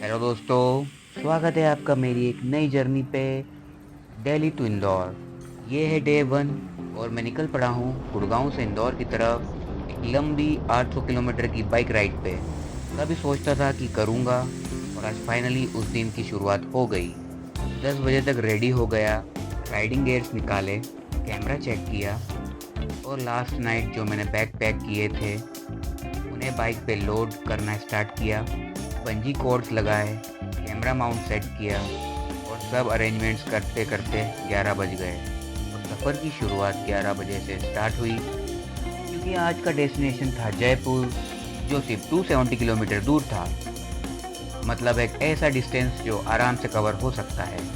Hello दोस्तों, स्वागत है आपका मेरी एक नई जर्नी पे दिल्ली टू इंदौर। ये है डे 1 और मैं निकल पड़ा हूँ गुड़गांव से इंदौर की तरफ एक लंबी 800 किलोमीटर की बाइक राइड पे। कभी सोचता था कि करूँगा और आज फाइनली उस दिन की शुरुआत हो गई। 10 बजे तक रेडी हो गया, राइडिंग गियर्स निकाले, कैमरा चेक किया और लास्ट नाइट जो मैंने बैग पैक किए थे उन्हें बाइक पे लोड करना स्टार्ट किया। बंजी कॉर्ड्स लगाए, कैमरा माउंट सेट किया और सब अरेंजमेंट्स करते करते 11 बज गए और सफ़र की शुरुआत 11 बजे से स्टार्ट हुई, क्योंकि आज का डेस्टिनेशन था जयपुर, जो सिर्फ 270 किलोमीटर दूर था। मतलब एक ऐसा डिस्टेंस जो आराम से कवर हो सकता है।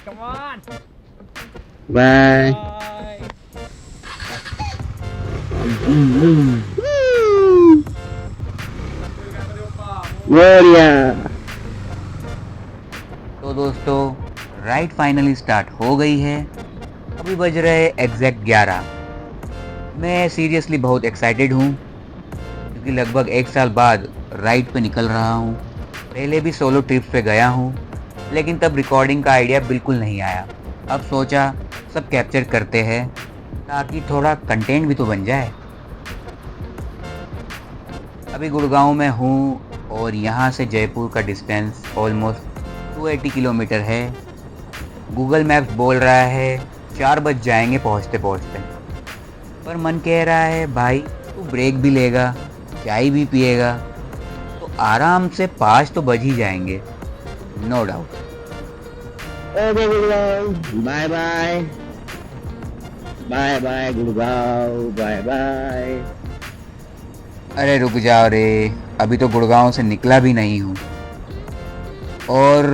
Come on! Bye. Bye! Gloria. तो दोस्तों, राइड फाइनली स्टार्ट हो गई है। अभी बज रहे एग्जैक्ट 11। मैं सीरियसली बहुत एक्साइटेड हूँ, क्योंकि लगभग 1 साल बाद राइड पे निकल रहा हूँ। पहले भी सोलो ट्रिप्स पे गया हूँ, लेकिन तब रिकॉर्डिंग का आइडिया बिल्कुल नहीं आया। अब सोचा सब कैप्चर करते हैं, ताकि थोड़ा कंटेंट भी तो बन जाए। अभी गुड़गांव में हूँ और यहाँ से जयपुर का डिस्टेंस ऑलमोस्ट 280 किलोमीटर है। गूगल मैप्स बोल रहा है 4 बज जाएंगे पहुँचते पहुँचते, पर मन कह रहा है भाई तू ब्रेक भी लेगा, चाय भी पिएगा, तो आराम से 5 तो बज ही जाएंगे, no doubt. Okay, Gurgaon. Bye bye. Bye bye, Gurgaon. Bye bye. अरे रुक जाओ रे, अभी तो गुड़गांव से निकला भी नहीं हूँ और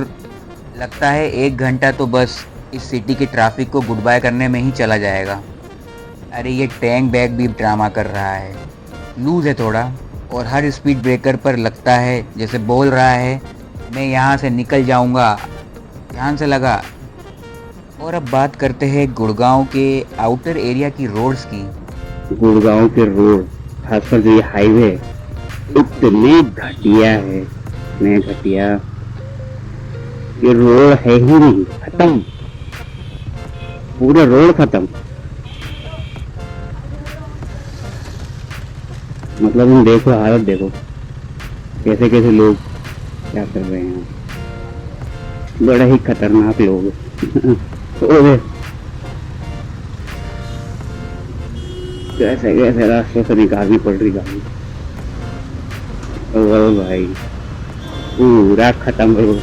लगता है 1 घंटा तो बस इस सिटी के ट्रैफिक को गुड बाय करने में ही चला जाएगा। अरे ये टैंक बैग भी ड्रामा कर रहा है, लूज है थोड़ा, और हर स्पीड ब्रेकर पर लगता है जैसे बोल रहा है मैं यहाँ से निकल जाऊँगा, ध्यान से लगा। और अब बात करते हैं गुड़गांव के आउटर एरिया की रोड्स की। गुड़गांव के रोड, खासकर जो ये हाईवे, इतने घटिया है, इतने घटिया। ये रोड है ही नहीं, खत्म, पूरा रोड खत्म। मतलब तुम देखो, हालत देखो, कैसे कैसे लोग क्या कर रहे हैं। बड़ा ही खतरनाक लोग ओए, कैसे कैसे रास्तों से निकालनी पड़ रही गाड़ी। ओ भाई, पूरा खत्म रोड।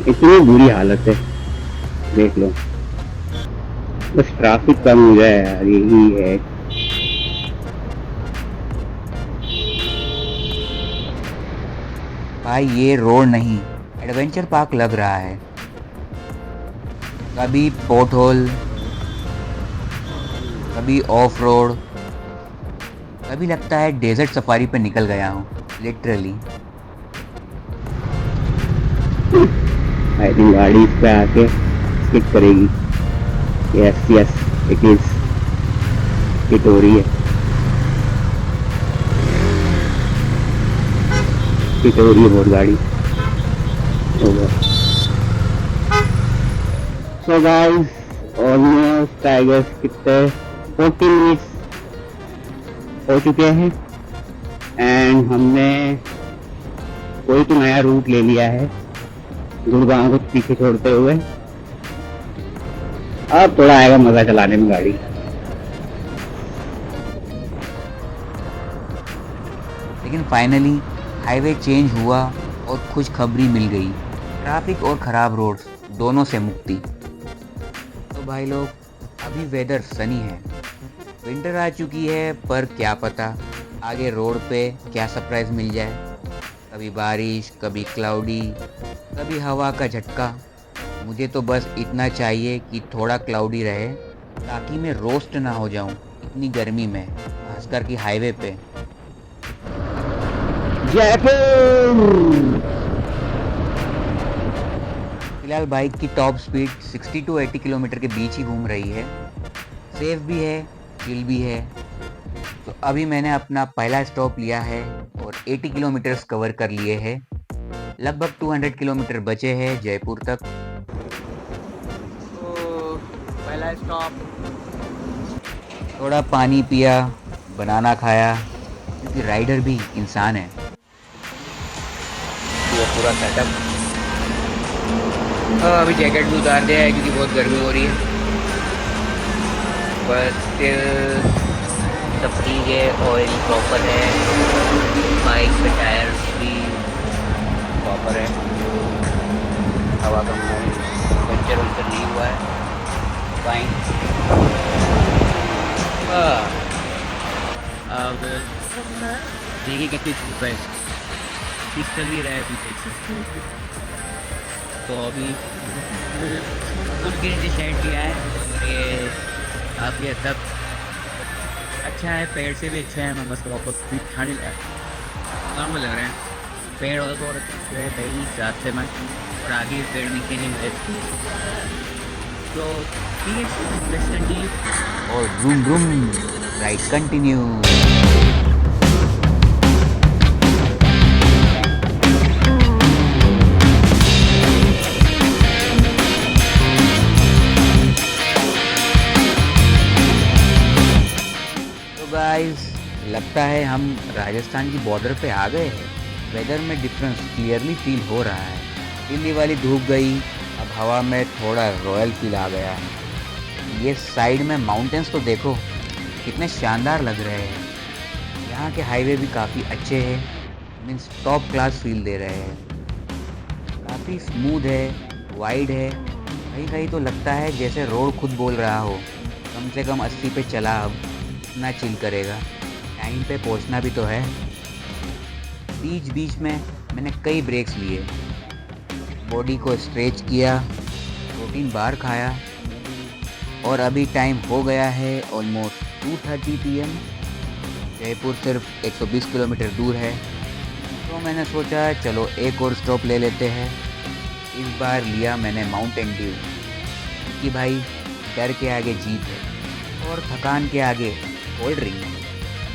इतनी बुरी हालत है, देख लो। बस ट्रैफिक कम हो जाए यार, यही है। भाई ये रोड नहीं, एडवेंचर पार्क लग रहा है। कभी पोर्ट होल, कभी ऑफ रोड, कभी लगता है डेजर्ट सफारी पे निकल गया हूँ, लिटरली। आई थिंक गाड़ी इस पे आके स्किट करेगी। Yes yes, it is, hit हो रही है, हिट हो रही है बहुत गाड़ी। So guys, almost I guess कितने 40 मिनट्स हो चुके हैं एंड हमने कोई तो नया रूट ले लिया है गुड़गांव को पीछे छोड़ते हुए। अब थोड़ा आएगा मजा चलाने में गाड़ी। लेकिन फाइनली हाईवे चेंज हुआ और खुशखबरी मिल गई, ट्रैफिक और ख़राब रोड्स दोनों से मुक्ति। तो भाई लोग, अभी वेदर सनी है, विंटर आ चुकी है, पर क्या पता आगे रोड पे क्या सरप्राइज मिल जाए। कभी बारिश, कभी क्लाउडी, कभी हवा का झटका। मुझे तो बस इतना चाहिए कि थोड़ा क्लाउडी रहे ताकि मैं रोस्ट ना हो जाऊं इतनी गर्मी में, खासकर कि हाईवे पे। जयपुर। फिलहाल बाइक की टॉप स्पीड 60 टू 80 किलोमीटर के बीच ही घूम रही है। सेफ भी है, चिल भी है। तो अभी मैंने अपना पहला स्टॉप लिया है और 80 किलोमीटर्स कवर कर लिए हैं। लगभग 200 किलोमीटर बचे हैं जयपुर तक। तो पहला स्टॉप, थोड़ा पानी पिया, बनाना खाया, क्योंकि राइडर भी इंसान है। ये पूरा सेटअप। अभी जैकेट भी उतार दिया है क्योंकि बहुत गर्मी हो रही है। बस स्टिल सब ठीक है, ऑयल प्रॉपर है, बाइक पे टायर भी प्रॉपर है, हवा का पंचर वंचर नहीं हुआ है, फाइन। अब देखिए कितनी धूप है, पिस्टल भी रहा है पीछे। तो अभी कुछ के नीचे शेड किया है और ये काफ़ी हद तक अच्छा है, पेड़ से भी अच्छा है। मैं बस प्रॉपर ठंड नॉर्मल लग रहा है। पेड़ और तो और जो है पहली रास्ते में और आगे पेड़ नीचे नहीं मिले तो ठीक है, लेट्स कंटिन्यू। और रूम रूम राइड कंटिन्यू। तो गाइस, लगता है हम राजस्थान की बॉर्डर पे आ गए हैं। वेदर में डिफरेंस क्लियरली फील हो रहा है। दिल्ली वाली धूप गई, अब हवा में थोड़ा रॉयल फील आ गया है। ये साइड में माउंटेन्स तो देखो कितने शानदार लग रहे हैं। यहाँ के हाईवे भी काफ़ी अच्छे हैं, मीन्स टॉप क्लास फील दे रहे हैं। काफ़ी स्मूथ है, वाइड है, कहीं कहीं तो लगता है जैसे रोड खुद बोल रहा हो कम से कम 80 पे चला, अब इतना चिल करेगा, टाइम पे पहुँचना भी तो है। बीच बीच में मैंने कई ब्रेक्स लिए, बॉडी को स्ट्रेच किया, प्रोटीन बार खाया और अभी टाइम हो गया है ऑलमोस्ट 2:30 PM। जयपुर सिर्फ 120 किलोमीटर दूर है, तो मैंने सोचा चलो एक और स्टॉप ले लेते हैं। इस बार लिया मैंने माउंटेन ड्यू, क्योंकि भाई डर के आगे जीत है और थकान के आगे कोल्ड ड्रिंक।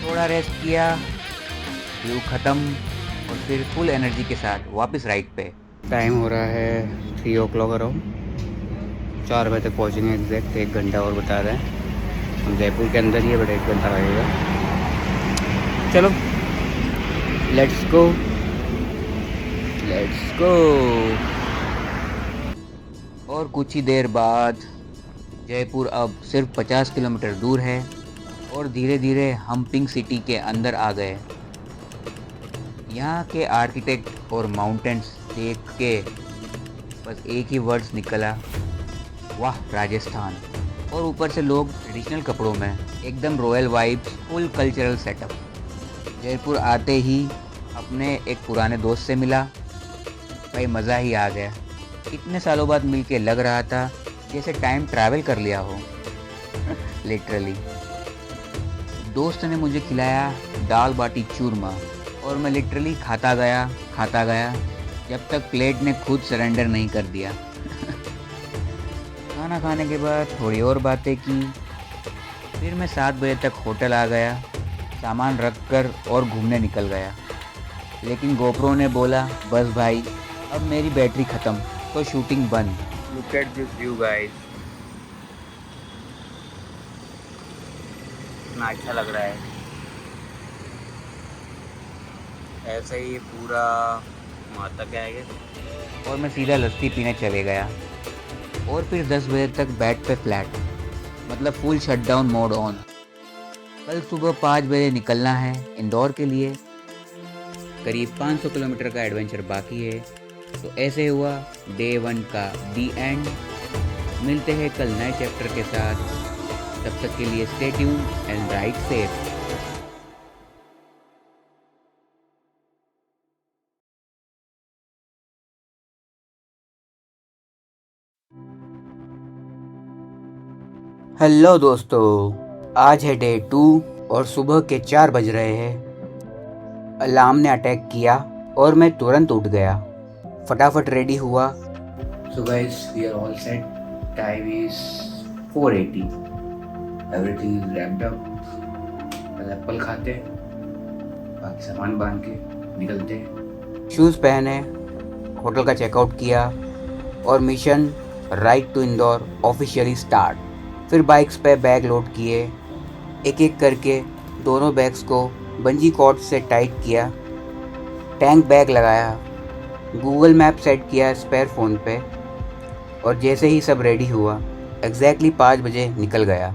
थोड़ा रेस्ट किया, ड्यू ख़त्म और फिर फुल एनर्जी के साथ वापस राइड पे। टाइम हो रहा है 3 o'clock अराउंड। 4 बजे तक पहुँचेंगे एग्जैक्ट, 1 घंटा और बता रहे हैं। हम जयपुर के अंदर ही है, बट 1 घंटा लगेगा। चलो लेट्स गो, लेट्स गो। और कुछ ही देर बाद जयपुर अब सिर्फ 50 किलोमीटर दूर है और धीरे धीरे हम पिंक सिटी के अंदर आ गए। यहाँ के आर्किटेक्ट और माउंटेन्स देख के बस एक ही वर्ड्स निकला, वाह राजस्थान। और ऊपर से लोग ट्रेडिशनल कपड़ों में, एकदम royal vibes, full cultural setup. Jaipur आते ही अपने एक पुराने दोस्त से मिला, भाई मज़ा ही आ गया। इतने सालों बाद मिलके लग रहा था जैसे टाइम ट्रैवल कर लिया हो लिटरली। दोस्त ने मुझे खिलाया दाल बाटी चूरमा और मैं लिटरली खाता गया जब तक प्लेट ने खुद सरेंडर नहीं कर दिया खाना खाने के बाद थोड़ी और बातें की, फिर मैं 7 बजे तक होटल आ गया, सामान रख कर और घूमने निकल गया। लेकिन गोप्रो ने बोला बस भाई अब मेरी बैटरी ख़त्म, तो शूटिंग बंद। Look at this view guys, कितना अच्छा लग रहा है। ऐसे ही पूरा वहाँ तक आएगा और मैं सीधा लस्सी पीने चले गया। और फिर 10 बजे तक बेड पे फ्लैट, मतलब फुल शटडाउन मोड ऑन। कल सुबह 5 बजे निकलना है इंदौर के लिए। करीब 500 किलोमीटर का एडवेंचर बाकी है। तो ऐसे हुआ डे 1 का दी एंड। मिलते हैं कल नए चैप्टर के साथ, तब तक के लिए stay tune and ride safe. Hello दोस्तों, आज है डे 2 और सुबह के 4 बज रहे हैं। अलार्म ने अटैक किया और मैं तुरंत उठ गया। फटाफट रेडी हुआ। So guys, we are all set. Time is 4:80। Everything is wrapped up. पहले एप्पल खाते, बाकी सामान बांध के निकलते। शूज़ पहने, होटल का चेकआउट किया और mission ride to Indore officially start. फिर बाइक्स पे बैग लोड किए, एक एक करके दोनों बैग्स को बंजी कॉर्ड से टाइट किया। टैंक बैग लगाया, गूगल मैप सेट किया स्पेयर फ़ोन पे और जैसे ही सब रेडी हुआ एग्जैक्टली 5 बजे निकल गया।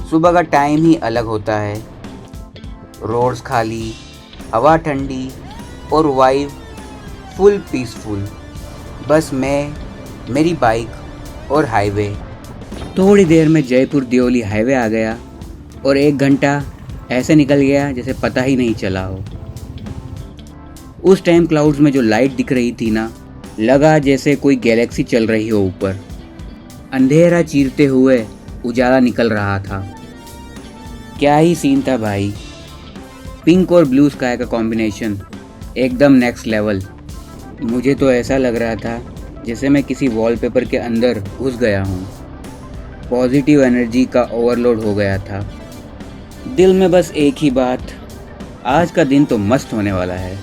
सुबह का टाइम ही अलग होता है। रोड्स खाली, हवा ठंडी और वाइब फुल पीसफुल। बस मैं, मेरी बाइक और हाईवे। थोड़ी देर में जयपुर दियोली हाईवे आ गया और 1 घंटा ऐसे निकल गया जैसे पता ही नहीं चला हो। उस टाइम क्लाउड्स में जो लाइट दिख रही थी ना, लगा जैसे कोई गैलेक्सी चल रही हो ऊपर। अंधेरा चीरते हुए उजाला निकल रहा था। क्या ही सीन था भाई। पिंक और ब्लू स्काई का कॉम्बिनेशन एकदम नेक्स्ट लेवल। मुझे तो ऐसा लग रहा था जैसे मैं किसी वॉलपेपर के अंदर घुस गया हूँ। पॉजिटिव एनर्जी का ओवरलोड हो गया था। दिल में बस एक ही बात, आज का दिन तो मस्त होने वाला है।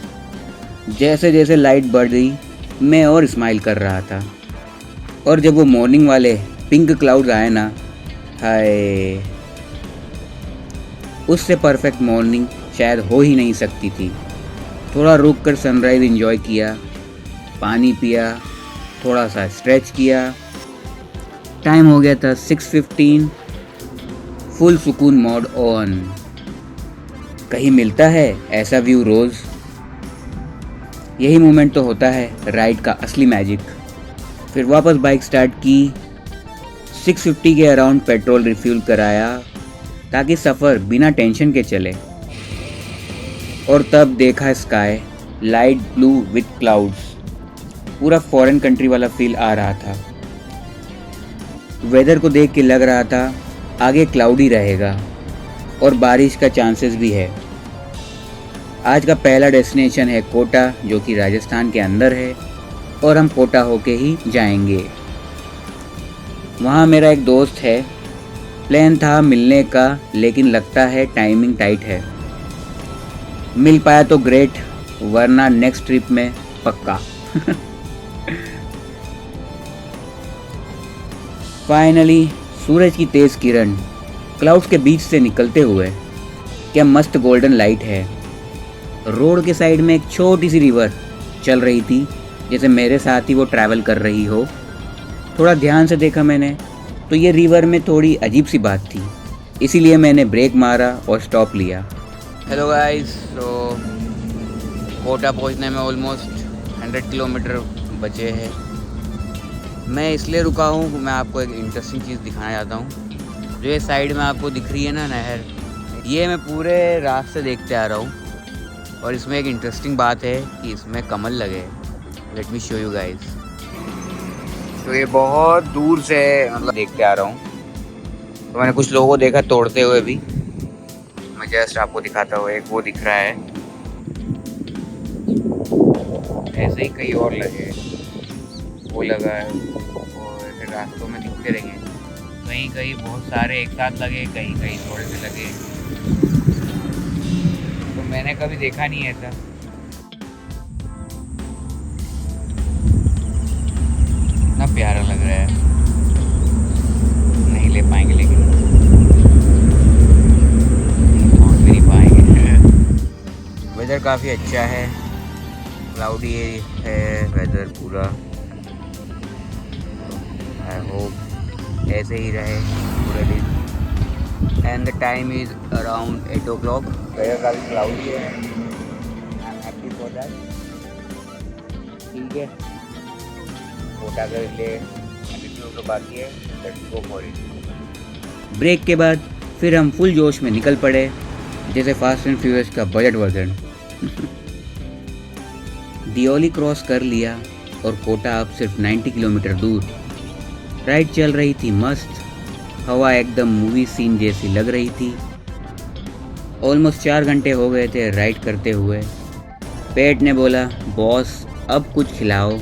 जैसे जैसे लाइट बढ़ गई मैं और स्माइल कर रहा था। और जब वो मॉर्निंग वाले पिंक क्लाउड आए ना, हाय, उससे परफेक्ट मॉर्निंग शायद हो ही नहीं सकती थी। थोड़ा रुक कर सनराइज़ एंजॉय किया, पानी पिया, थोड़ा सा स्ट्रेच किया। टाइम हो गया था 6:15। फुल सुकून मोड ऑन। कहीं मिलता है ऐसा व्यू रोज़? यही मोमेंट तो होता है राइड का असली मैजिक। फिर वापस बाइक स्टार्ट की। 650 के अराउंड पेट्रोल रिफ्यूल कराया ताकि सफ़र बिना टेंशन के चले। और तब देखा sky light blue with clouds. पूरा फॉरेन कंट्री वाला फील आ रहा था। वेदर को देख के लग रहा था आगे क्लाउडी रहेगा और बारिश का चांसेस भी है। आज का पहला डेस्टिनेशन है कोटा, जो कि राजस्थान के अंदर है और हम कोटा होके ही जाएंगे। वहाँ मेरा एक दोस्त है। प्लान था मिलने का, लेकिन लगता है टाइमिंग टाइट है। मिल पाया तो ग्रेट, वरना नेक्स्ट ट्रिप में पक्का। फाइनली सूरज की तेज़ किरण क्लाउड्स के बीच से निकलते हुए, क्या मस्त गोल्डन लाइट है। रोड के साइड में एक छोटी सी रिवर चल रही थी, जैसे मेरे साथ ही वो ट्रैवल कर रही हो। थोड़ा ध्यान से देखा मैंने तो ये रिवर में थोड़ी अजीब सी बात थी, इसीलिए मैंने ब्रेक मारा और स्टॉप लिया। हेलो गाइस, तो कोटा पहुंचने में ऑलमोस्ट 100 किलोमीटर बचे हैं। मैं इसलिए रुका हूँ, मैं आपको एक इंटरेस्टिंग चीज़ दिखाना चाहता हूँ। जो ये साइड में आपको दिख रही है ना नहर, ये मैं पूरे रास्ते देखते आ रहा हूँ और इसमें एक इंटरेस्टिंग बात है कि इसमें कमल लगे। Let me show you guys. तो ये बहुत दूर से मतलब देखते आ रहा हूँ। तो मैंने कुछ लोगों को देखा तोड़ते हुए भी। मैं जस्ट आपको दिखाता हूँ। एक वो दिख रहा है, ऐसे ही कई और लगे, वो लगा है, और ऐसे रास्तों में दिखते रहेंगे। कहीं कहीं बहुत सारे एक साथ लगे, कहीं कहीं थोड़े से लगे। तो मैंने कभी देखा नहीं ऐसा। इतना प्यारा लग रहा है। नहीं ले पाएंगे, लेकिन पहुंच भी नहीं पाएंगे। वेदर काफ़ी अच्छा है, क्लाउडी है वेदर पूरा। आई होप ऐसे ही रहे पूरा दिन। And the time is around 8 o'clock। Weather काफ़ी क्लाउडी है। I am happy for that. ठीक है, कोटा के लिए अभी तो बाकी है। Let's go for it. Break के बाद फिर हम फुल जोश में निकल पड़े, जैसे फास्ट एंड फ्यूरियस का बजट वर्जन। दियोली क्रॉस कर लिया और कोटा अब सिर्फ 90 किलोमीटर दूर। राइड चल रही थी मस्त, हवा एकदम मूवी सीन जैसी लग रही थी। ऑलमोस्ट 4 घंटे हो गए थे राइड करते हुए। पेट ने बोला बॉस अब कुछ खिलाओ,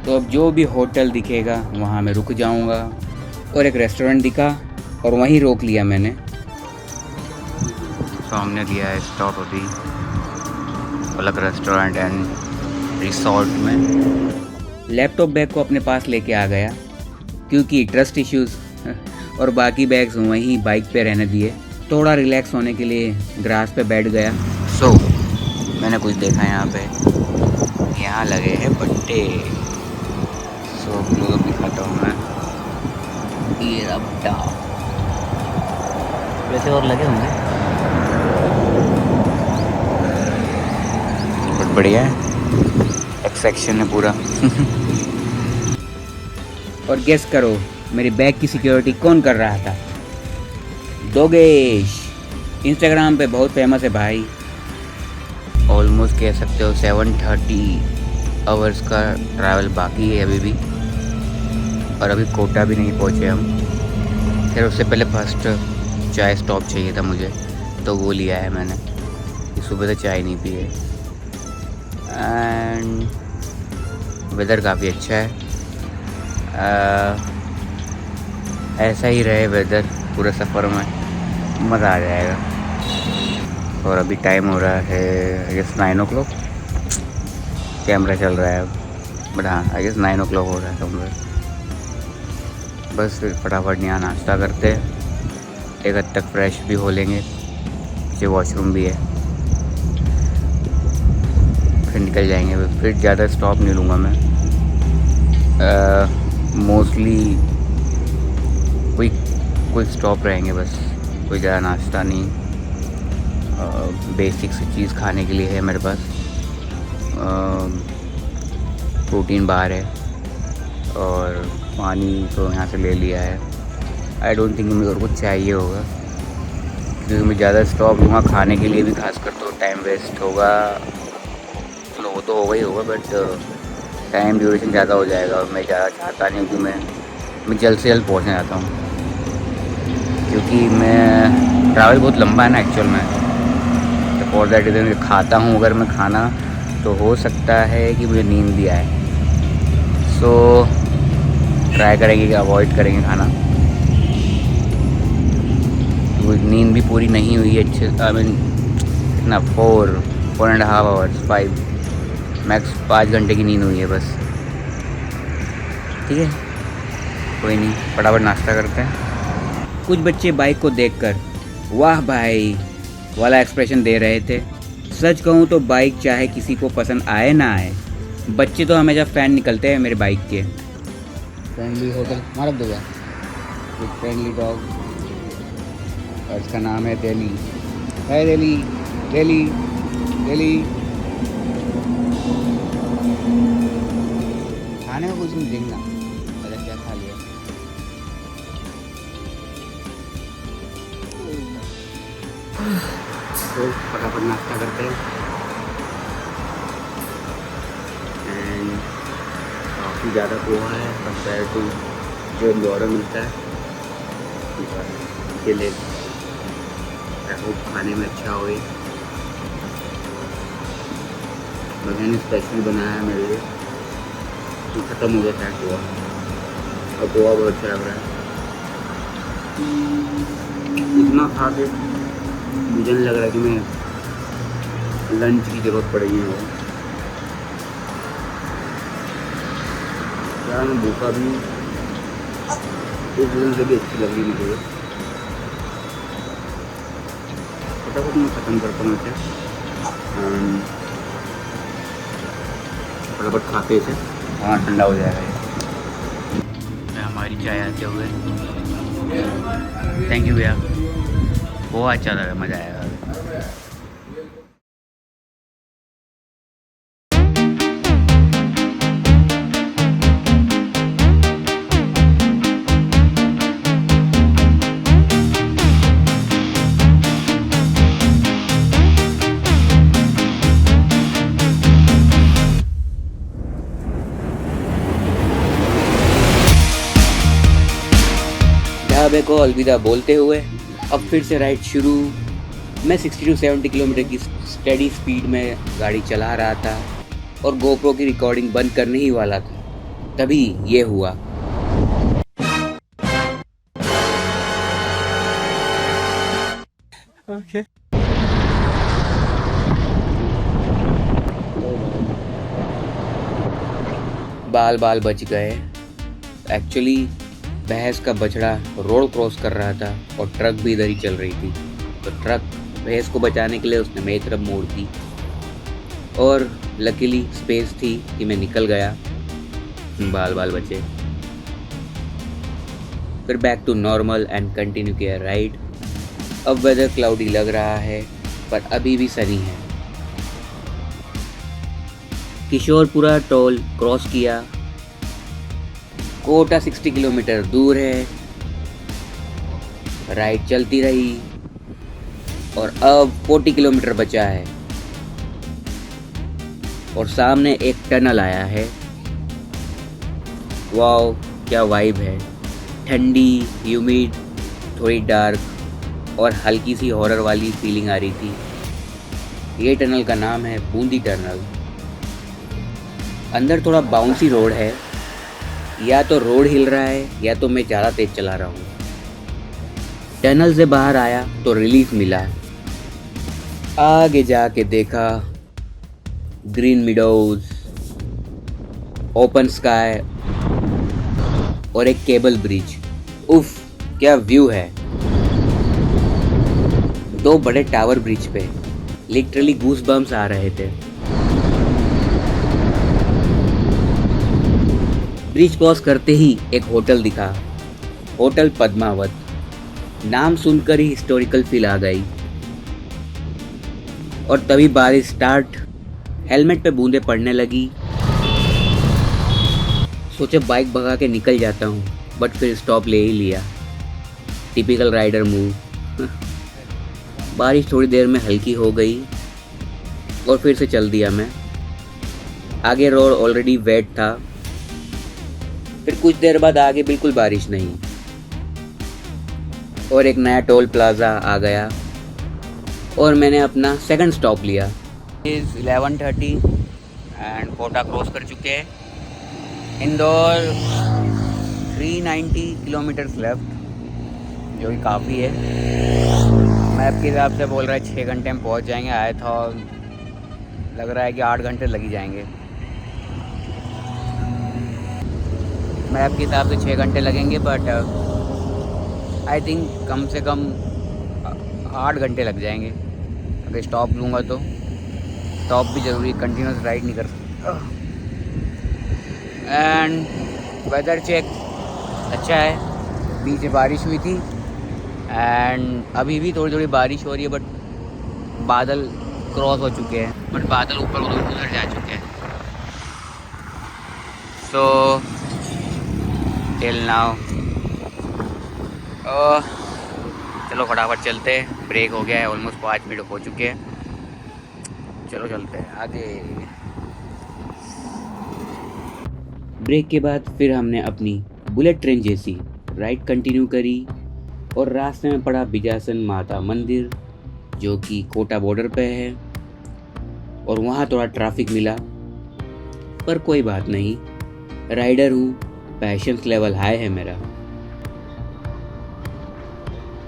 तो अब जो भी होटल दिखेगा वहाँ मैं रुक जाऊँगा। और एक रेस्टोरेंट दिखा और वहीं रोक लिया मैंने। सामने दिया है स्टॉप अभी पलक रेस्टोरेंट एंड रिसोर्ट में। लैपटॉप बैग को अपने पास लेके आ गया क्योंकि ट्रस्ट इश्यूज़ और बाकी बैग्स वहीं बाइक पे रहने दिए। थोड़ा रिलैक्स होने के लिए ग्रास पे बैठ गया। मैंने कुछ देखा यहाँ पे, यहाँ लगे हैं भट्टे। लोग दिखाता हूँ मैं, ये रहा भट्टा। वैसे और लगे होंगे, बहुत बढ़िया है, एक सेक्शन है पूरा। और गेस करो मेरी बैग की सिक्योरिटी कौन कर रहा था? दोगेश, इंस्टाग्राम पे बहुत फेमस है भाई। ऑलमोस्ट कह सकते हो 730 आवर्स का ट्रैवल बाकी है अभी भी, और अभी कोटा भी नहीं पहुँचे हम। फिर उससे पहले फर्स्ट चाय स्टॉप चाहिए था मुझे, तो वो लिया है मैंने। सुबह से चाय नहीं पी है। एंड वेदर काफ़ी अच्छा है। ऐसा ही रहे वेदर पूरे सफ़र में, मज़ा आ जाएगा। और अभी टाइम हो रहा है आई गेस 9 o'clock। कैमरा चल रहा है अब, बट हाँ आई गेस 9 o'clock हो रहा है समझ। बस फटाफट यहाँ नाश्ता करते, एक हद तक फ्रेश भी हो लेंगे, पीछे वॉशरूम भी है, फिर निकल जाएंगे। फिर ज़्यादा स्टॉप नहीं लूँगा मैं। मोस्टली कोई स्टॉप रहेंगे बस, कोई ज़्यादा नाश्ता नहीं। बेसिक सी चीज़ खाने के लिए है मेरे पास। प्रोटीन बार है और पानी तो यहाँ से ले लिया है। आई डोंट थिंक मुझे और कुछ चाहिए होगा, क्योंकि मैं ज़्यादा स्टॉप लूँगा खाने के लिए भी, खासकर तो टाइम वेस्ट होगा। चलो वो तो होगा ही होगा, बट टाइम ड्यूरेशन ज़्यादा हो जाएगा और मैं ज़्यादा चाहता नहीं हूँ कि मैं जल्द से जल्द पहुँचना चाहता हूँ, क्योंकि मैं ट्रैवल बहुत लंबा है ना एक्चुअल में। तो फॉर दैट रीज़न खाता हूँ अगर मैं खाना, तो हो सकता है कि मुझे नींद भी आए। सो ट्राई करेंगे कि अवॉइड करेंगे खाना। तो नींद भी पूरी नहीं हुई है अच्छे, आई मीन इतना 4.5 आवर्स 5 मैक्स 5 घंटे की नींद हुई है बस। ठीक है, कोई नहीं, फटाफट नाश्ता करते हैं। कुछ बच्चे बाइक को देखकर वाह भाई वाला एक्सप्रेशन दे रहे थे। सच कहूँ तो बाइक चाहे किसी को पसंद आए ना आए, बच्चे तो हमेशा फ़ैन निकलते हैं मेरे बाइक के। फ्रेंडली होटल मार दूँगा विद फ्रेंडली डॉग, और इसका नाम है दिल्ली। है दिल्ली दिल्ली दिल्ली। खाने में कुछ नहीं देखना, अगर क्या खा लिया। तो फटाफट नाश्ता करते हैं। एंड काफ़ी ज़्यादा पोहा है कंपेयर टू जो इंदौर में मिलता है, के लिए आई होप खाने में अच्छा हो। मैंने स्पेशली बनाया है मेरे लिए, तो ख़त्म हो गया था पोहा, और पोहा बहुत अच्छा लग रहा है। इतना खा के मुझे नहीं लग रहा कि मैं लंच की ज़रूरत पड़ेगी मुझे। यार मैं भूखा भी हूँ, इस वजह से भी अच्छी लग रही मुझे। फटाफट मैं ख़त्म करता हूँ इसे, फटाफट खाते इसे, हाँ ठंडा हो जाएगा ये। हमारी चाय आते हुए थैंक यू भैया, बहुत अच्छा लगा, मज़ा आएगा। हाईवे को अलविदा बोलते हुए अब फिर से राइड शुरू। मैं 60 to 70 किलोमीटर की स्टेडी स्पीड में गाड़ी चला रहा था और गोप्रो की रिकॉर्डिंग बंद करने ही वाला था, तभी ये हुआ। Okay. बाल बाल बच गए। एक्चुअली भैंस का बछड़ा रोड क्रॉस कर रहा था और ट्रक भी इधर ही चल रही थी, तो ट्रक भैंस को बचाने के लिए उसने मेरी तरफ मोड़ दी और लकीली स्पेस थी कि मैं निकल गया। बाल बाल बचे। फिर back to normal and continue किया राइड। अब वेदर क्लाउडी लग रहा है पर अभी भी सनी है। किशोरपुरा टोल क्रॉस किया। कोटा 60 किलोमीटर दूर है। राइड चलती रही और अब 40 किलोमीटर बचा है और सामने एक टनल आया है। वाओ क्या वाइब है, ठंडी, ह्यूमिड, थोड़ी डार्क और हल्की सी हॉरर वाली फीलिंग आ रही थी। ये टनल का नाम है बूंदी टनल। अंदर थोड़ा बाउंसी रोड है, या तो रोड हिल रहा है या तो मैं ज़्यादा तेज चला रहा हूँ। टनल से बाहर आया तो रिलीफ मिला। आगे जाके देखा ग्रीन मिडोज, ओपन स्काई और एक केबल ब्रिज। उफ क्या व्यू है। 2 बड़े टावर ब्रिज पे लिटरली गूस बम्स आ रहे थे। ब्रिज क्रॉस करते ही एक होटल दिखा, होटल पद्मावत। नाम सुनकर ही हिस्टोरिकल फील आ गई। और तभी बारिश स्टार्ट। हेलमेट पे बूंदें पड़ने लगी। सोचे बाइक भगा के निकल जाता हूँ, बट फिर स्टॉप ले ही लिया। Typical rider move. बारिश थोड़ी देर में हल्की हो गई और फिर से चल दिया मैं। आगे रोड ऑलरेडी वेट था। फिर कुछ देर बाद आगे बिल्कुल बारिश नहीं और एक नया टोल प्लाजा आ गया और मैंने अपना सेकंड स्टॉप लिया। 11:30 एंड कोटा क्रॉस कर चुके हैं। इंदौर 390 किलोमीटर्स लेफ्ट, जो कि काफ़ी है। मैप के हिसाब से बोल रहा है 6 घंटे में पहुंच जाएंगे। आया था, लग रहा है कि 8 घंटे लग ही जाएंगे। मैप के हिसाब से 6 घंटे लगेंगे, बट आई थिंक कम से कम 8 घंटे लग जाएंगे अगर स्टॉप लूँगा तो। स्टॉप भी ज़रूरी, कंटिन्यूस राइड नहीं कर सकता। एंड वेदर चेक अच्छा है। बीच में बारिश हुई थी एंड अभी भी थोड़ी थोड़ी बारिश हो रही है, बट बादल क्रॉस हो चुके हैं, बट बादल ऊपर उधर जा चुके हैं। सो टिल नाउ चलो फटाफट चलते हैं। ब्रेक हो गया है, ऑलमोस्ट 5 मिनट हो चुके हैं। चलो चलते हैं आगे। ब्रेक के बाद फिर हमने अपनी बुलेट ट्रेन जैसी राइड कंटिन्यू करी और रास्ते में पड़ा बिजासन माता मंदिर, जो कि कोटा बॉर्डर पे है। और वहाँ थोड़ा ट्रैफिक मिला, पर कोई बात नहीं, राइडर हूँ, पैशंस लेवल हाई है मेरा।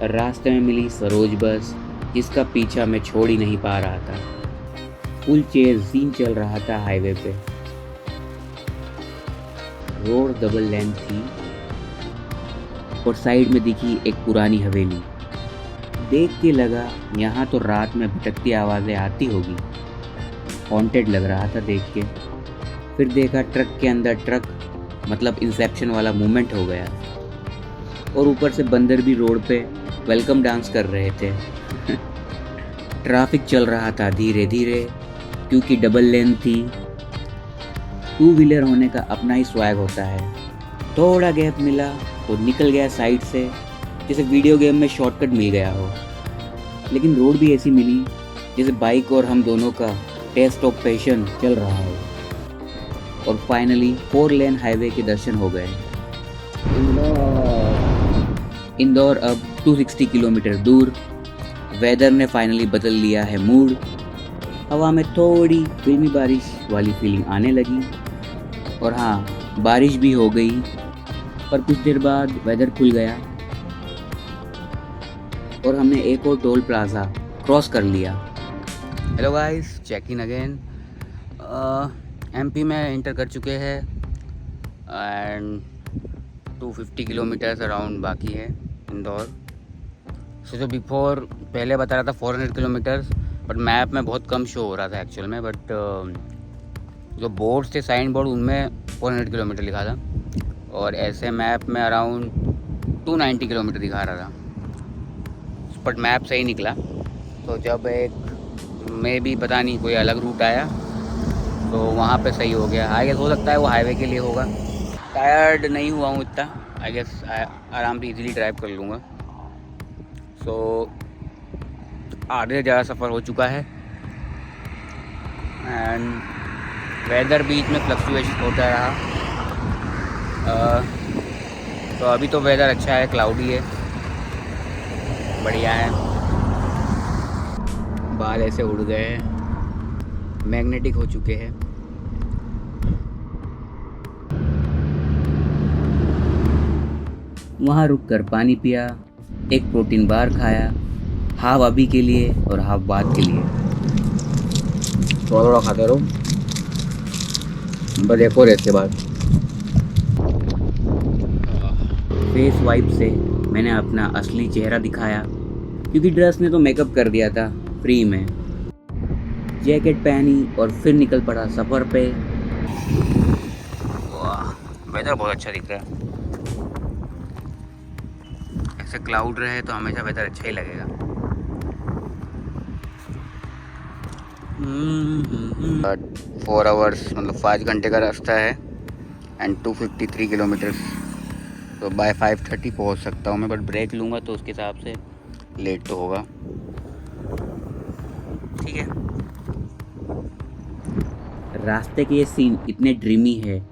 रास्ते में मिली सरोज बस, जिसका पीछा मैं छोड़ ही नहीं पा रहा था। फुल चेज सीन चल रहा था हाईवे पे। रोड डबल लेन थी और साइड में दिखी एक पुरानी हवेली। देख के लगा यहाँ तो रात में भटकती आवाज़ें आती होगी। हॉन्टेड लग रहा था देख के। फिर देखा ट्रक के अंदर ट्रक, मतलब इंसेप्शन वाला मूवमेंट हो गया। और ऊपर से बंदर भी रोड पे वेलकम डांस कर रहे थे। ट्रैफिक चल रहा था धीरे धीरे, क्योंकि डबल लेन थी। 2 व्हीलर होने का अपना ही स्वैग होता है। थोड़ा गैप मिला तो निकल गया साइड से, जैसे वीडियो गेम में शॉर्टकट मिल गया हो। लेकिन रोड भी ऐसी मिली जैसे बाइक और हम दोनों का टेस्ट ऑफ पैशन चल रहा हो। और फाइनली 4 लेन हाईवे के दर्शन हो गए। इंदौर अब 260 किलोमीटर दूर। वेदर ने फाइनली बदल लिया है मूड। हवा में थोड़ी फिल्मी बारिश वाली फीलिंग आने लगी। और हाँ, बारिश भी हो गई, पर कुछ देर बाद वेदर खुल गया और हमने एक और टोल प्लाजा क्रॉस कर लिया। Hello guys, check in again. MP में एंटर कर चुके हैं एंड 250 किलोमीटर्स अराउंड बाकी है इंदौर। सो जो बिफोर पहले बता रहा था 400 किलोमीटर्स, बट मैप में बहुत कम शो हो रहा था एक्चुअल में। बट जो बोर्ड्स थे, साइन बोर्ड, उनमें 400 किलोमीटर लिखा था और ऐसे मैप में अराउंड 290 किलोमीटर दिखा रहा था। बट मैप सही निकला। तो जब एक में भी पता नहीं कोई अलग रूट आया तो वहाँ पे सही हो गया। आई गेस हो सकता है वो हाईवे के लिए होगा। टायर्ड नहीं हुआ हूँ इतना, आई गेस आराम से इजीली ड्राइव कर लूँगा। सो आधे से ज़्यादा सफ़र हो चुका है एंड वेदर बीच में फ्लक्चुएशन होता रहा। तो अभी तो वेदर अच्छा है, क्लाउडी है, बढ़िया है। बाल ऐसे उड़ गए हैं, मैग्नेटिक हो चुके हैं। वहाँ रुककर पानी पिया, एक प्रोटीन बार खाया, हाफ अभी के लिए और हाफ बाद के लिए। थोड़ा थोड़ा खाते रहो, बस एक और इसके बाद। फेस वाइप से मैंने अपना असली चेहरा दिखाया, क्योंकि ड्रेस ने तो मेकअप कर दिया था फ्री में। जैकेट पहनी और फिर निकल पड़ा सफ़र पे। वाह, वेदर बहुत अच्छा दिख रहा है। ऐसे क्लाउड रहे तो हमेशा वेदर अच्छा ही लगेगा। 4 आवर्स मतलब 5 घंटे का रास्ता है एंड 253 किलोमीटर्स। तो बाय 5:30 पहुंच सकता हूँ मैं, बट ब्रेक लूँगा तो उसके हिसाब से लेट तो होगा। ठीक है। रास्ते के ये सीन इतने ड्रीमी है,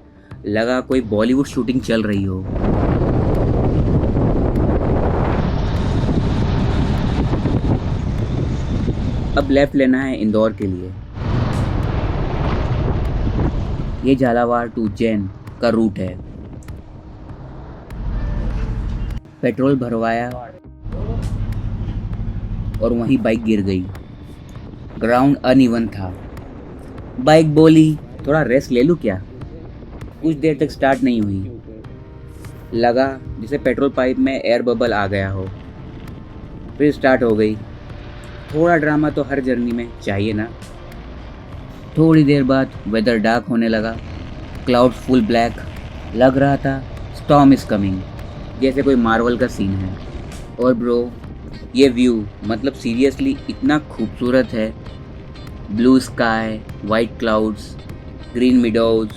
लगा कोई बॉलीवुड शूटिंग चल रही हो। अब लेफ्ट लेना है इंदौर के लिए। ये झालावाड़ टू जैन का रूट है। पेट्रोल भरवाया और वहीं बाइक गिर गई। ग्राउंड अनइवन था। बाइक बोली, थोड़ा रेस्ट ले लूँ क्या? कुछ देर तक स्टार्ट नहीं हुई। लगा जैसे पेट्रोल पाइप में एयर बबल आ गया हो। फिर स्टार्ट हो गई। थोड़ा ड्रामा तो हर जर्नी में चाहिए ना। थोड़ी देर बाद वेदर डार्क होने लगा। क्लाउड फुल ब्लैक लग रहा था। स्टॉर्म इज कमिंग, जैसे कोई मार्वल का सीन है। और ब्रो, ये व्यू मतलब सीरियसली इतना खूबसूरत है। Blue sky, white clouds, green meadows,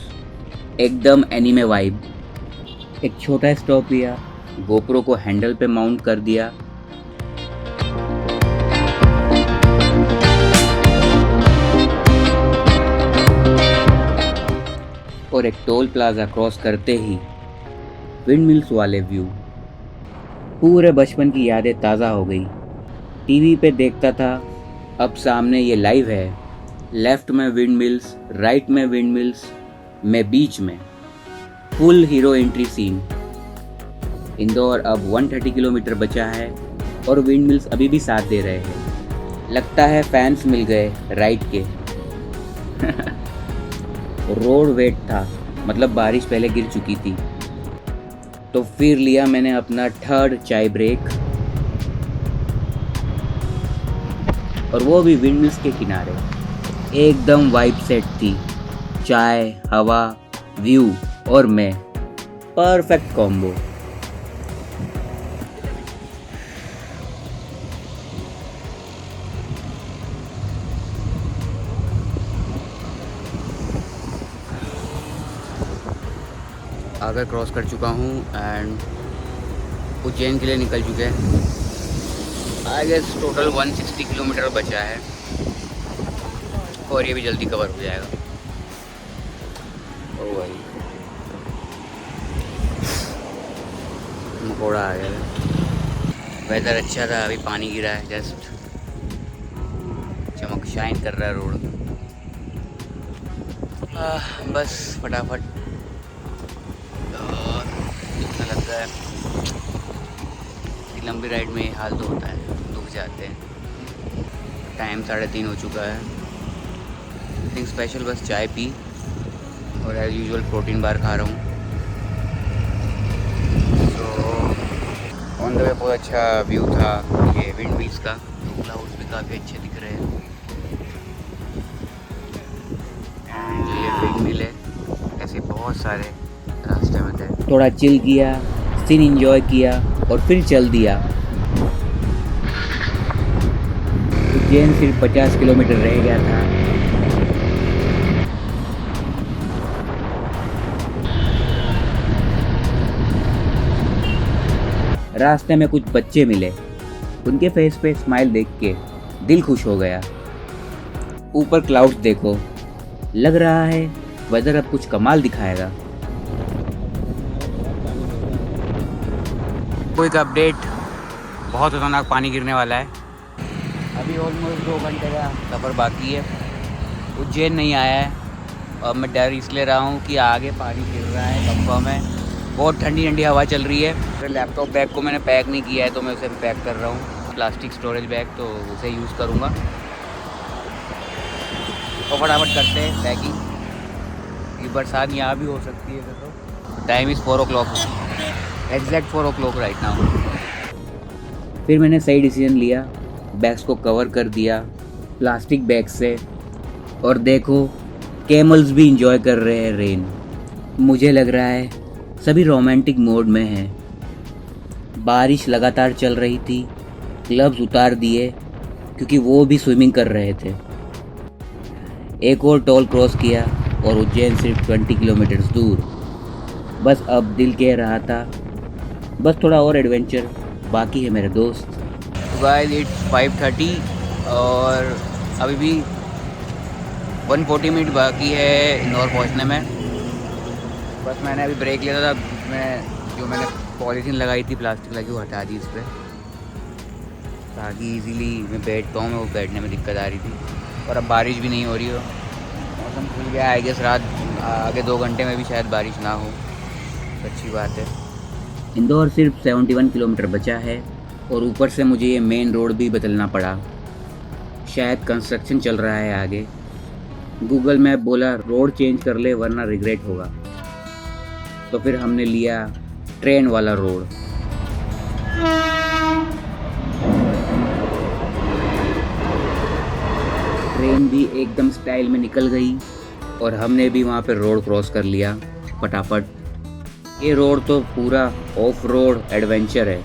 एकदम एनीमे वाइब। एक छोटा स्टॉप लिया, गोप्रो को हैंडल पे माउंट कर दिया। और एक टोल प्लाजा क्रॉस करते ही विंड मिल्स वाले व्यू। पूरे बचपन की यादें ताज़ा हो गई। टीवी पे देखता था, अब सामने ये लाइव है। लेफ्ट में विंड मिल्स, राइट में विंड मिल्स, मैं बीच में। Full hero entry scene. Indore अब 130 किलोमीटर बचा है और विंड मिल्स अभी भी साथ दे रहे हैं। लगता है फैंस मिल गए राइट के। रोड वेट था, मतलब बारिश पहले गिर चुकी थी। तो फिर लिया मैंने अपना थर्ड चाय ब्रेक, और वो भी विंड मिल्स के किनारे। एकदम वाइब सेट थी। चाय, हवा, व्यू और मैं, परफेक्ट कॉम्बो। आगर क्रॉस कर चुका हूँ एंड उज्जैन के लिए निकल चुके हैं। आई गेस टोटल 160 किलोमीटर बचा है और ये भी जल्दी कवर हो जाएगा। ओ भाई, मकोड़ा आ गया है। वेदर अच्छा था, अभी पानी गिरा है, जस्ट चमक शाइन कर रहा है रोड। बस फटाफट इतना लगता है कि लंबी राइड में हाल तो होता है, दुख जाते हैं। टाइम 3:30 हो चुका है। नथिंग स्पेशल, बस चाय पी और एज यूजुअल प्रोटीन बार खा रहा हूँ। ऑन द वे बहुत अच्छा व्यू था ये विंड मिल्स का, तो क्लाउड्स भी काफ़ी अच्छे दिख रहे हैं। एंड ये विंड मिल है, ऐसे बहुत सारे रास्ते में थे। थोड़ा चिल किया, सीन एंजॉय किया और फिर चल दिया। उज्जैन सिर्फ 50 किलोमीटर रह गया था। रास्ते में कुछ बच्चे मिले, उनके फेस पे स्माइल देख के दिल खुश हो गया। ऊपर क्लाउड्स देखो, लग रहा है वेदर अब कुछ कमाल दिखाएगा। क्विक अपडेट, बहुत खतरनाक पानी गिरने वाला है। अभी ऑलमोस्ट 2 घंटे का सफ़र बाकी है। उज्जैन नहीं आया है और मैं डर इसलिए रहा हूँ कि आगे पानी गिर रहा है, कंफर्म है। बहुत ठंडी ठंडी हवा चल रही है। मेरे लैपटॉप बैग को मैंने पैक नहीं किया है, तो मैं उसे पैक कर रहा हूँ, प्लास्टिक स्टोरेज बैग, तो उसे यूज़ करूँगा। तो फटाफट करते हैं पैकिंग। ये बरसात यहाँ भी हो सकती है। तो time is 4 o'clock, exact 4 o'clock right now. फिर मैंने सही डिसीजन लिया, बैग्स को कवर कर दिया प्लास्टिक बैग से। और देखो, कैमल्स भी इंजॉय कर रहे हैं रेन। मुझे लग रहा है सभी रोमांटिक मोड में हैं। बारिश लगातार चल रही थी, ग्लव्स उतार दिए क्योंकि वो भी स्विमिंग कर रहे थे। एक और टोल क्रॉस किया और उज्जैन सिर्फ 20 किलोमीटर दूर। बस अब दिल कह रहा था, बस थोड़ा और एडवेंचर बाकी है मेरे दोस्त। गाइस इट्स 5:30 और अभी भी 140 मिनट बाकी है इंदौर पहुंचने में। बस मैंने अभी ब्रेक लिया था, जो मैंने पॉलीथीन लगाई थी प्लास्टिक लगी, वो हटा दी इस पर, ताकि इजीली मैं बैठ पाऊँ। मैं वो बैठने में दिक्कत आ रही थी। और अब बारिश भी नहीं हो रही हो, मौसम खुल गया। आई गेस रात आगे 2 घंटे में भी शायद बारिश ना हो, अच्छी बात है। इंदौर सिर्फ 71 किलोमीटर बचा है और ऊपर से मुझे ये मेन रोड भी बदलना पड़ा। शायद कंस्ट्रक्शन चल रहा है आगे। गूगल मैप बोला रोड चेंज कर ले वरना रिग्रेट होगा। तो फिर हमने लिया ट्रेन वाला रोड। ट्रेन भी एकदम स्टाइल में निकल गई और हमने भी वहाँ पे रोड क्रॉस कर लिया फटाफट। ये रोड तो पूरा ऑफ रोड एडवेंचर है,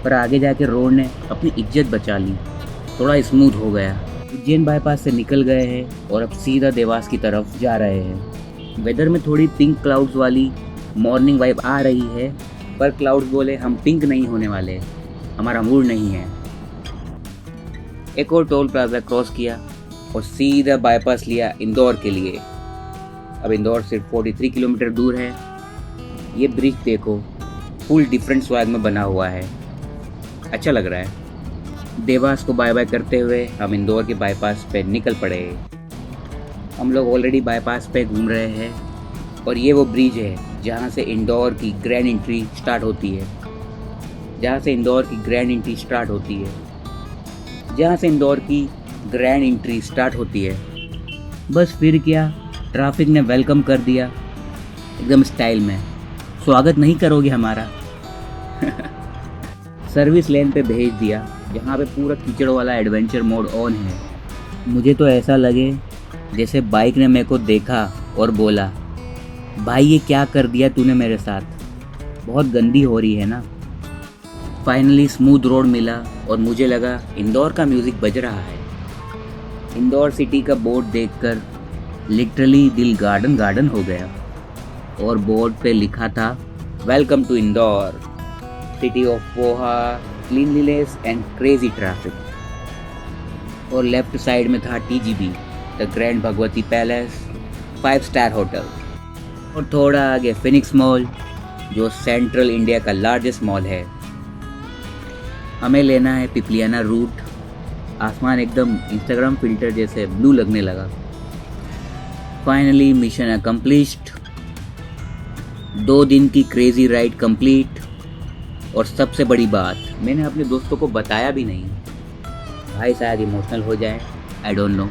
पर आगे जाके रोड ने अपनी इज्जत बचा ली, थोड़ा स्मूथ हो गया। उज्जैन बाईपास से निकल गए हैं और अब सीधा देवास की तरफ जा रहे हैं। वेदर में थोड़ी पिंक क्लाउड्स वाली मॉर्निंग वाइब आ रही है, पर क्लाउड्स बोले हम पिंक नहीं होने वाले, हमारा मूड नहीं है। एक और टोल प्लाजा क्रॉस किया और सीधा बाईपास लिया इंदौर के लिए। अब इंदौर सिर्फ 43 किलोमीटर दूर है। ये ब्रिज देखो, फुल डिफरेंट स्वैग में बना हुआ है, अच्छा लग रहा है। देवास को बाय बाय करते हुए हम इंदौर के बाईपास पे निकल पड़े। हम लोग ऑलरेडी बाईपास पे घूम रहे हैं और ये वो ब्रिज है जहाँ से इंदौर की ग्रैंड एंट्री स्टार्ट होती है। जहाँ से इंदौर की ग्रैंड एंट्री स्टार्ट होती है। जहाँ से इंदौर की ग्रैंड एंट्री स्टार्ट होती है। बस फिर क्या, ट्रैफिक ने वेलकम कर दिया एकदम स्टाइल में। स्वागत नहीं करोगे हमारा? सर्विस लेन पे भेज दिया, जहाँ पे पूरा कीचड़ वाला एडवेंचर मोड ऑन है। मुझे तो ऐसा लगे जैसे बाइक ने मेरे को देखा और बोला, भाई ये क्या कर दिया तूने मेरे साथ, बहुत गंदी हो रही है ना। फाइनली स्मूथ रोड मिला और मुझे लगा इंदौर का म्यूज़िक बज रहा है। इंदौर सिटी का बोर्ड देखकर लिटरली दिल गार्डन गार्डन हो गया। और बोर्ड पे लिखा था, welcome to Indore, city of poha, cleanliness and crazy traffic. और लेफ्ट साइड में था TGB, the grand Bhagwati palace, 5 star hotel. और थोड़ा आगे फिनिक्स मॉल, जो सेंट्रल इंडिया का लार्जेस्ट मॉल है। हमें लेना है पिपलियाना रूट। आसमान एकदम इंस्टाग्राम फिल्टर जैसे ब्लू लगने लगा। Finally mission accomplished. 2 दिन की क्रेजी राइड कंप्लीट। और सबसे बड़ी बात, मैंने अपने दोस्तों को बताया भी नहीं। भाई शायद इमोशनल हो जाए, आई डोंट नो।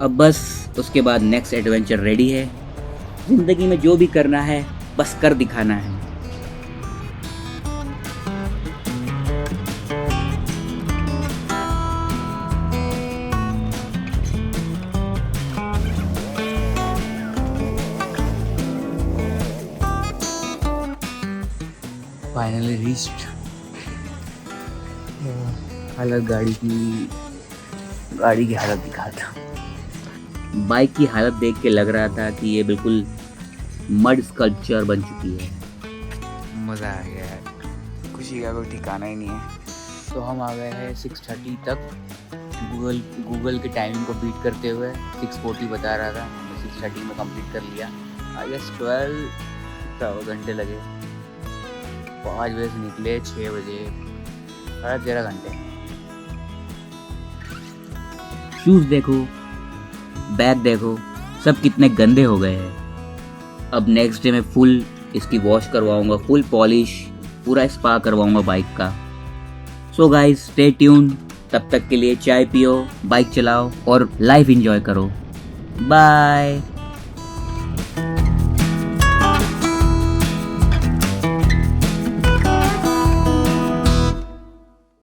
अब बस उसके बाद नेक्स्ट एडवेंचर रेडी है। जिंदगी में जो भी करना है बस कर दिखाना है। Finally reached. हालत गाड़ी की हालत दिखाता। बाइक की हालत देख के लग रहा था कि ये बिल्कुल मड स्कल्पचर बन चुकी है। मज़ा आ गया यार, खुशी का कोई ठिकाना ही नहीं है। तो हम आ गए हैं 6:30 तक। गूगल के टाइमिंग को बीट करते हुए 6:40 बता रहा था, हमने 6:30 में कंप्लीट कर लिया। आई गेस 12 घंटे लगे। 5 बजे से निकले, 6 बजे, 13.5 घंटे। शूज़ देखो, बैग देखो, सब कितने गंदे हो गए हैं। अब नेक्स्ट डे में फुल इसकी वॉश करवाऊंगा, फुल पॉलिश, पूरा स्पा करवाऊंगा बाइक का। So guys stay tune. तब तक के लिए चाय पियो, बाइक चलाओ और लाइफ एंजॉय करो। बाय।